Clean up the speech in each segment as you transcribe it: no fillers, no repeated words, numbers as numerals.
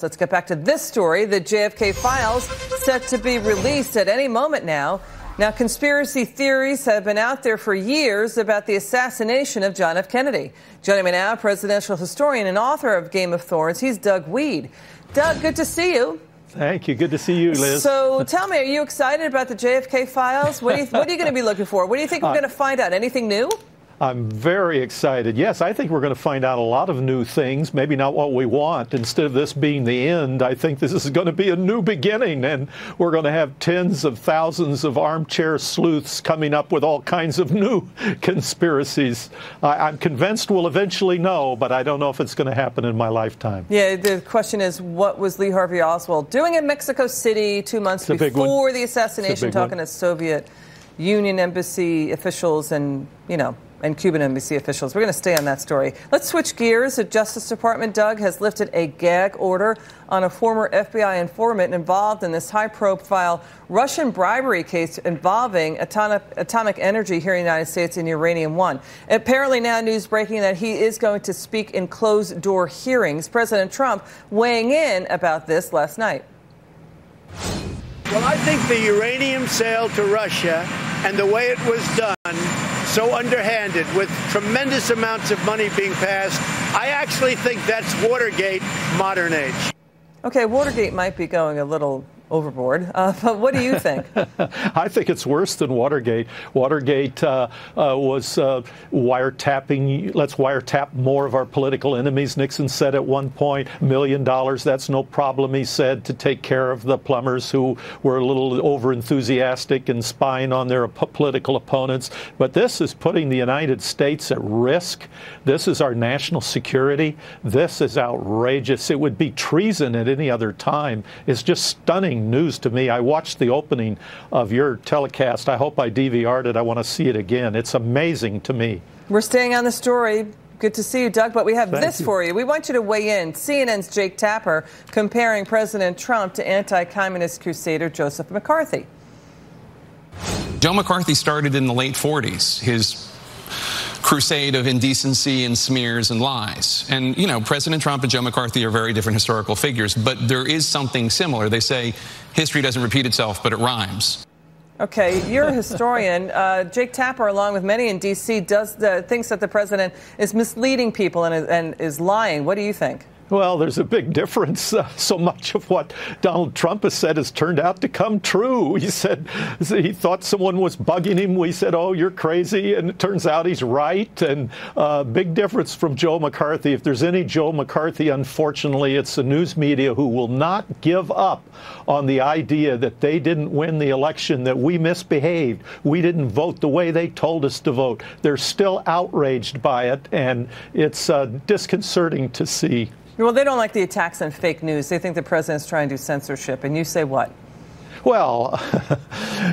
Let's get back to this story. The JFK files set to be released at any moment now. Now, conspiracy theories have been out there for years about the assassination of John F. Kennedy. Joining me now, presidential historian and author of Game of Thorns, he's Doug Wead. Doug, good to see you. Thank you. Good to see you, Liz. So tell me, are you excited about the JFK files? What are you going to be looking for? What do you think we're going to find out? Anything new? I'm very excited. Yes, I think we're going to find out a lot of new things, maybe not what we want. Instead of this being the end, I think this is going to be a new beginning, and we're going to have tens of thousands of armchair sleuths coming up with all kinds of new conspiracies. I'm convinced we'll eventually know, but I don't know if it's going to happen in my lifetime. Yeah, the question is, what was Lee Harvey Oswald doing in Mexico City 2 months before the assassination, talking to Soviet Union embassy officials and Cuban embassy officials. We're going to stay on that story. Let's switch gears. The Justice Department, Doug, has lifted a gag order on a former FBI informant involved in this high-profile Russian bribery case involving atomic energy here in the United States and Uranium One. Apparently now news breaking that he is going to speak in closed-door hearings. President Trump weighing in about this last night. Well, I think the uranium sale to Russia and the way it was done, so underhanded, with tremendous amounts of money being passed, I actually think that's Watergate modern age. Okay, Watergate might be going a little overboard, but what do you think? I think it's worse than Watergate. Watergate was wiretapping. Let's wiretap more of our political enemies. Nixon said at one point, $1 million, that's no problem, he said, to take care of the plumbers who were a little over-enthusiastic and spying on their political opponents. But this is putting the United States at risk. This is our national security. This is outrageous. It would be treason at any other time. It's just stunning news to me. I watched the opening of your telecast. I hope I DVR'd it. I want to see it again. It's amazing to me. We're staying on the story. Good to see you, Doug, but we have this for you. We want you to weigh in. CNN's Jake Tapper comparing President Trump to anti-communist crusader Joseph McCarthy. Joe McCarthy started in the late 40s. His crusade of indecency and smears and lies. And, President Trump and Joe McCarthy are very different historical figures, but there is something similar. They say history doesn't repeat itself, but it rhymes. Okay, you're a historian. Jake Tapper, along with many in D.C., thinks that the president is misleading people and is lying. What do you think? Well, there's a big difference. So much of what Donald Trump has said has turned out to come true. He said he thought someone was bugging him. We said, oh, you're crazy. And it turns out he's right. And big difference from Joe McCarthy. If there's any Joe McCarthy, unfortunately, it's the news media who will not give up on the idea that they didn't win the election, that we misbehaved. We didn't vote the way they told us to vote. They're still outraged by it. And it's disconcerting to see. Well, they don't like the attacks on fake news. They think the president's trying to do censorship. And you say what? Well,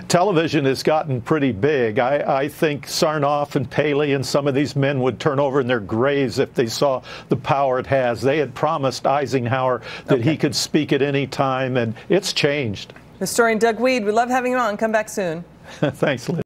television has gotten pretty big. I think Sarnoff and Paley and some of these men would turn over in their graves if they saw the power it has. They had promised Eisenhower that he could speak at any time, and it's changed. Historian Doug Wead, we love having you on. Come back soon. Thanks, Liz.